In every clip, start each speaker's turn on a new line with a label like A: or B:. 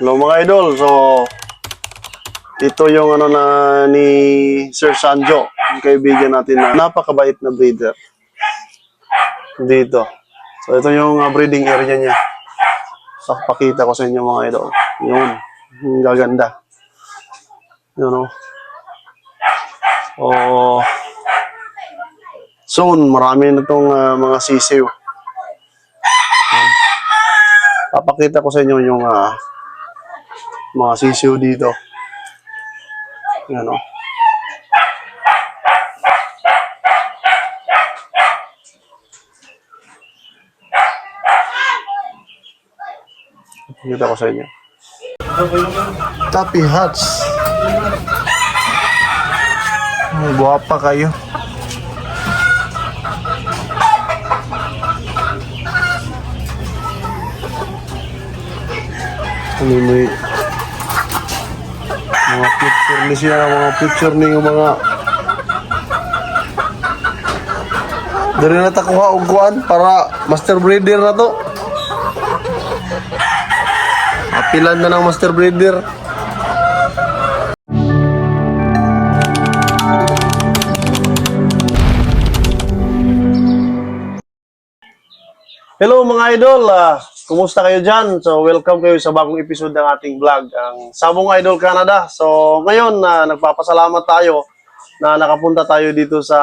A: Hello mga idol. So, ito yung ano na ni Sir Sanjo, yung kaibigan natin na napakabait na breeder. Dito. So, ito yung breeding area niya. So, pakita ko sa inyo mga idol. Yun. Yung gaganda. Yun o. Oh. Soon, marami na itong mga sisiw. Papakita ko sa inyo yung mga sisiw dito. Yan o. Pakita ko sa inyo. Tapi Hats. Guwapa kayo. Ano may mga picture ni siya, mga picture ni yung mga dari na takuha og kuan para master breeder na to. Apilan na ng master breeder. Hello mga idol, kumusta kayo dyan? So welcome kayo sa bagong episode ng ating vlog, ang Sabong Idol Canada. So ngayon nagpapasalamat tayo na nakapunta tayo dito sa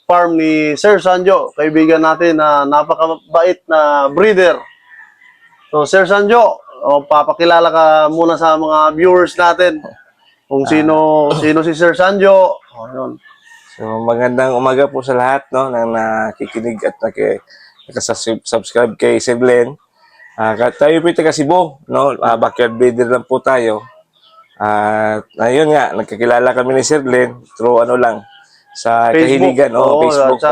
A: farm ni Sir Sanjo, kaibigan natin na napakabait na breeder. So Sir Sanjo, papakilala ka muna sa mga viewers natin kung sino si Sir Sanjo. Yun.
B: So magandang umaga po sa lahat no na nakikinig at nakasubscribe kay Sir Glenn. Tayo po taga Cebu, no? Backyard breeder lang po tayo. Ayun nga, nagkakilala kami ni Sir Glenn through ano lang sa
A: Facebook.
B: kahiligan, Facebook po.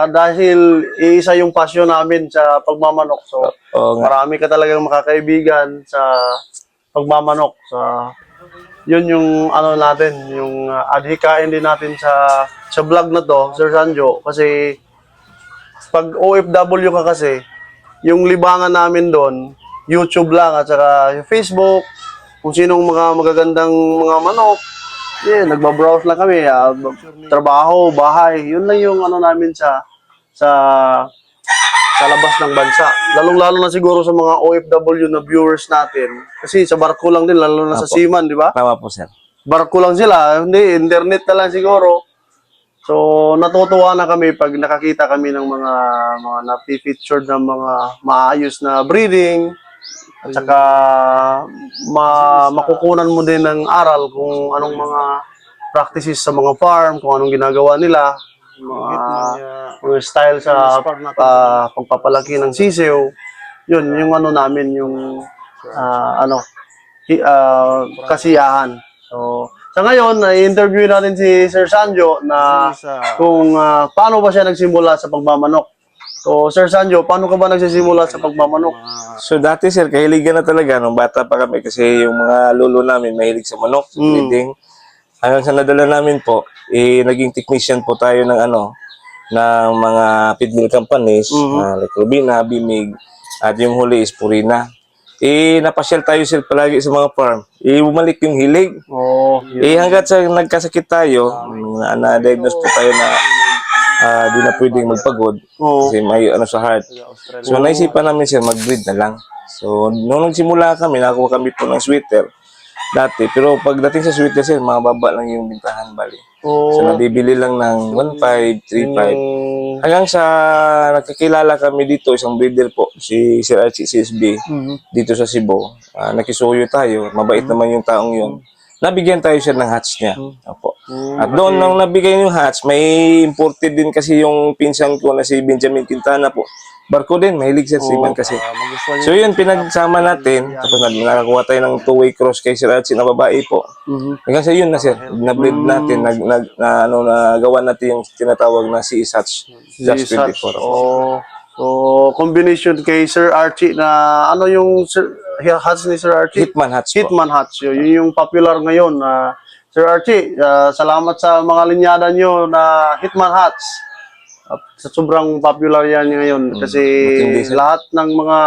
A: Dahil isa yung passion namin sa pagmamanok. So, marami ka talagang makakaibigan sa pagmamanok. Yun yung ano natin, yung adhikain din natin sa vlog na to, Sir Sanjo. Kasi pag OFW ka kasi, yung libangan namin doon, YouTube lang at saka Facebook, kung sinong mga magagandang mga manok, nagbabrowse lang kami, trabaho, bahay, yun lang yung ano namin sa labas ng bansa. Lalong-lalo na siguro sa mga OFW na viewers natin, kasi sa barko lang din, lalo na sa seaman, di ba?
B: Tama po, sir.
A: Barko lang sila, hindi, internet na lang siguro. So, natutuwa na kami pag nakakita kami ng mga napi-featured na mga maayos na breeding at saka makukunan mo din ng aral kung anong mga practices sa mga farm, kung anong ginagawa nila, mga style sa pagpapalaki ng sisiw. Yun, yung ano namin, yung kasiyahan. So, sa ngayon, i-interview natin si Sir Sanjo na kung paano ba siya nagsimula sa pagmamanok. So, Sir Sanjo, paano ka ba nagsisimula sa pagmamanok?
B: So dati sir, kahiligan na talaga nung bata pa kami kasi yung mga lolo namin mahilig sa manok, sa breeding. Hanggang sa nadala namin po, naging technician po tayo ng ng mga feed mill companies, like Rubina, Bimig, at yung huli is Purina. Napasyal tayo sir palagi sa mga farm. Bumalik yung hilig. Hanggat sa nagkasakit tayo, na-diagnose po tayo na di na pwedeng magpagod kasi may sa heart. So naisipan namin sir mag-breed na lang. So nung nagsimula kami, nakakuha kami po ng sweater dati. Pero pagdating sa sweater sir, mga baba lang yung bintahan bali. So nabibili lang ng 1.5, 3.5. Hanggang sa nakakilala kami dito, isang breeder po, si Sir Archie CSB, dito sa Cebu. Nakisuyo tayo, mabait naman yung taong yun. Nabigyan tayo siya ng hatch niya. Opo. At doon, nung nabigay yung hatch, may imported din kasi yung pinsan ko na si Benjamin Quintana po. Barko din, mahilig siya seaman kasi. So yun, pinagsama natin. Tapos nakakuha tayo ng two-way cross kay Sir Archie na babae po. Hanggang sa yun na sir, na-breed natin, nagawa natin yung tinatawag na CIS hatch. Just 24.
A: So, combination kay Sir Archie na ano yung hatch ni Sir Archie?
B: Hitman hatch po.
A: Hitman hatch. Yun yung popular ngayon. Sir Archie, salamat sa mga linyada nyo na Hitman hatch. Sa sobrang popular yan ngayon kasi
B: matindi siya.
A: lahat ng mga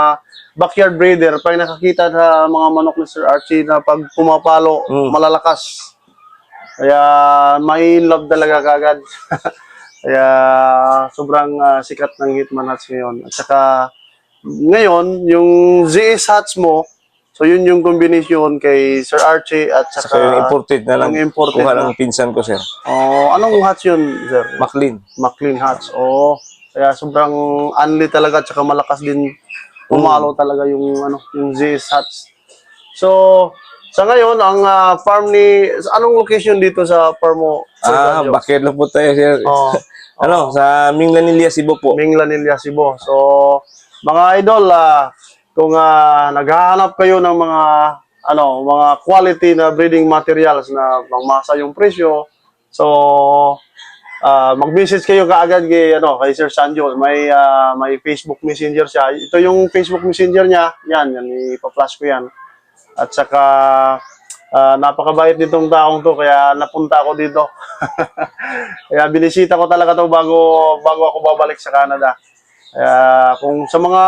A: backyard breeder, pag nakakita sa mga manok ni Sir Archie na pag pumapalo, malalakas. Kaya may love talaga kagad. Kaya sobrang sikat ng Hitman Hats ngayon. At saka ngayon, yung ZS Hats mo, so yun yung combination kay Sir Archie at
B: Saka
A: saka
B: yung imported na lang.
A: yung imported
B: Kuha
A: na.
B: ng pinsan ko, sir.
A: Oh, anong hats yun, Sir?
B: McLean.
A: McLean hats. Oh, kaya sobrang anli talaga at saka malakas din pumalo talaga yung yung ZS hats. So, sa ngayon ang farm ni anong location dito sa farm mo? Sir Sergio?
B: Bakit lang po tayo, sir.
A: Oh,
B: Sa Minglanilla, Cebu po.
A: Minglanilla, Cebu. So, mga idol, kung naghahanap kayo ng mga quality na breeding materials na pangmasa yung presyo, so mag-message kayo kaagad kay Sir Sanjo. May Facebook Messenger siya. Ito yung Facebook Messenger niya. Yan ipa-flash ko yan. At saka napakabait nitong taong to kaya napunta ako dito. Kaya binisita ko talaga to bago ako babalik sa Canada. Kaya kung sa mga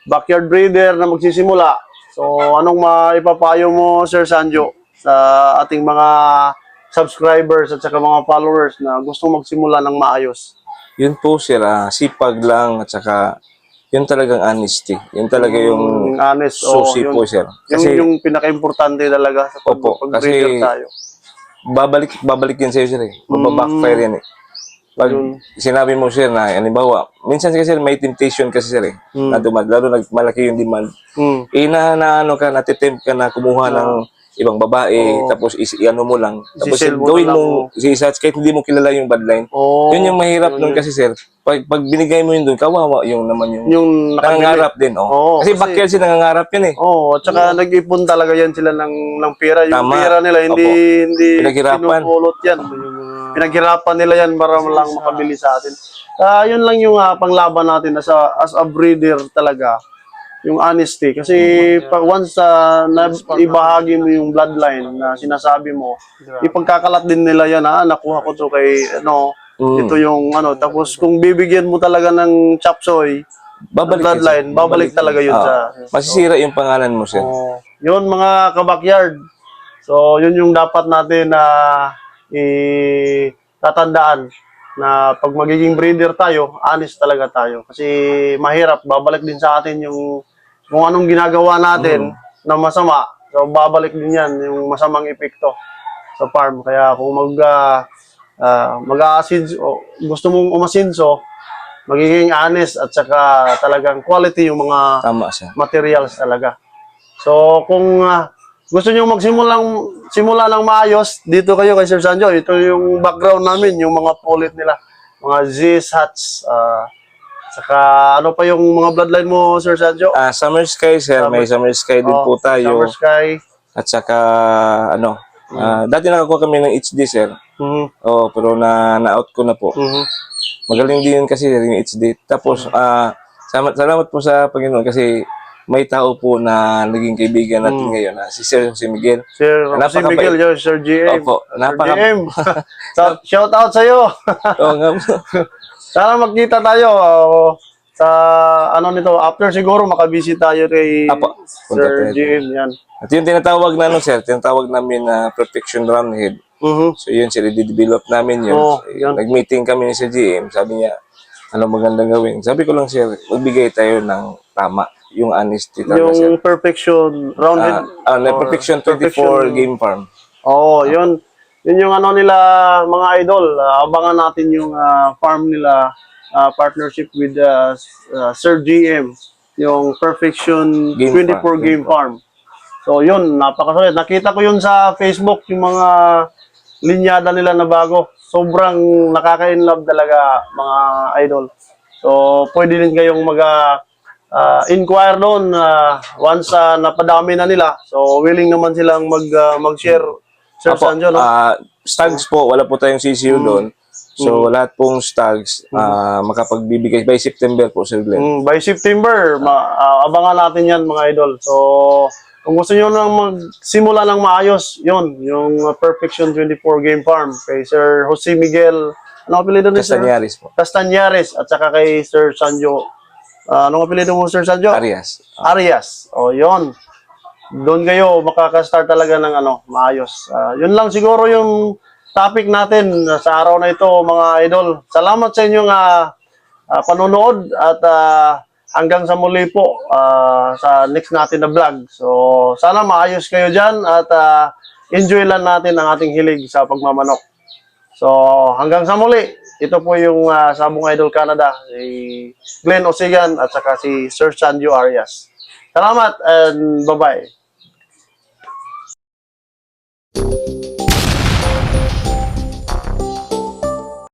A: backyard breeder na magsisimula, so anong maipapayo mo, Sir Sanjo, sa ating mga subscribers at saka mga followers na gustong magsimula ng maayos?
B: Yun po, sir. Sipag lang at saka yun talagang honesty. Yun talaga yung
A: Honest.
B: susi po, sir. Kasi,
A: yung pinaka-importante talaga sa
B: Opo,
A: pag-breeder
B: kasi-
A: tayo.
B: babalik yan sa'yo, sir. Mababackfire yan eh. Pag sinabi mo, sir, na, halimbawa, minsan kasi, sir, may temptation kasi, sir, na lalo malaki yung demand. Natitempt ka na kumuha ng ibang babae, tapos i-ano mo lang. Tapos
A: Sisell mo
B: gawin
A: na lang,
B: mo, si-search, kahit hindi mo kilala yung bloodline. Yun yung mahirap nun kasi, sir. Pag binigay mo yun dun, kawawa yung naman yung nangangarap din. Kasi backyard sila nangangarap yun eh.
A: At saka nag-ipon talaga yan sila ng pera. Yung
B: Tama.
A: pera nila, hindi
B: Pinaghirapan.
A: pinupulot yan. Pinaghirapan nila yan para lang makabili sa atin. Yun lang yung panglaban natin as a breeder talaga. Yung honesty. Kasi once ibahagi mo yung bloodline na sinasabi mo, ipagkakalat din nila yan, nakuha ko to kay, ito yung tapos kung bibigyan mo talaga ng chop suey, bloodline, babalik talaga yun sa...
B: Masisira yung pangalan mo, sir.
A: Yun mga kabakyard. So, yun yung dapat natin na tatandaan na pag magiging breeder tayo, honest talaga tayo. Kasi mahirap, babalik din sa atin yung kung anong ginagawa natin na masama. So, babalik din yan, yung masamang epekto sa farm. Kaya kung mag-aasinso, gusto mong umasinso, magiging honest at saka talagang quality yung mga
B: Tama, sir.
A: materials talaga. So, kung gusto nyo simula ng maayos, dito kayo kay Sir Sanjo. Ito yung background namin, yung mga pulit nila. Mga Z's, hats, saka ano pa yung mga bloodline mo, Sir Sanjo?
B: Summer Sky, sir. May Summer Sky din po tayo.
A: Summer Sky.
B: At saka, dati nakakuha kami ng HD, sir. Pero na-out ko na po. Magaling din yun kasi, sir, yung HD. Tapos, salamat po sa Panginoon kasi may tao po na naging kaibigan natin ngayon, si Sir Jose Miguel.
A: Sir Miguel, yun, Sir GM.
B: Opo,
A: Sir GM. Shout out sa'yo.
B: Oo nga po.
A: Sana magkita tayo sa nito. After siguro makabisit tayo kay
B: Apo, punta
A: Sir
B: tayo.
A: GM. Yan.
B: At yung tinatawag na sir, tinatawag namin na protection roundhead. So yun, sir, i-develop namin yun.
A: Oo,
B: So,
A: yan.
B: nag-meeting kami ni Sir GM, sabi niya, ano magandang gawin? Sabi ko lang, sir, magbigay tayo ng tama, yung honesty talaga, sir.
A: Yung perfection rounded.
B: Perfection 24 game farm.
A: Yun. Yun yung nila, mga idol. Abangan natin yung farm nila, partnership with Sir GM, yung Perfection
B: Game
A: 24
B: farm.
A: Game Farm. So yun, napakasalit. Nakita ko yun sa Facebook, yung mga linyada nila na bago. Sobrang nakaka-inlove talaga, mga idol. So pwede din kayong inquire doon once napadami na nila. So willing naman silang mag-share. Sir Sanjo, no?
B: Stags po, wala po tayong CCU doon. So, lahat pong stags, makapagbibigay by September po, Sir Glenn.
A: By September, abangan natin yan, mga idol. So, kung gusto nyo lang magsimula ng maayos, yun, yung Perfection 24 Game Farm kay Sir Jose Miguel Ano apelido ni Sir?
B: Castañares po.
A: Castañares at saka kay Sir Sanjo. Anong apelido mo, Sir Sanjo?
B: Arias.
A: Arias. O, yon. Doon kayo makaka-start talaga ng maayos. Yun lang siguro yung topic natin sa araw na ito, mga idol. Salamat sa inyong panonood at hanggang sa muli po sa next natin na vlog. So, sana maayos kayo dyan at enjoy lang natin ang ating hilig sa pagmamanok. So, hanggang sa muli, ito po yung Sabong Idol Canada, si Glenn Osigan at saka si Sir Sanjo Arias. Salamat and bye-bye.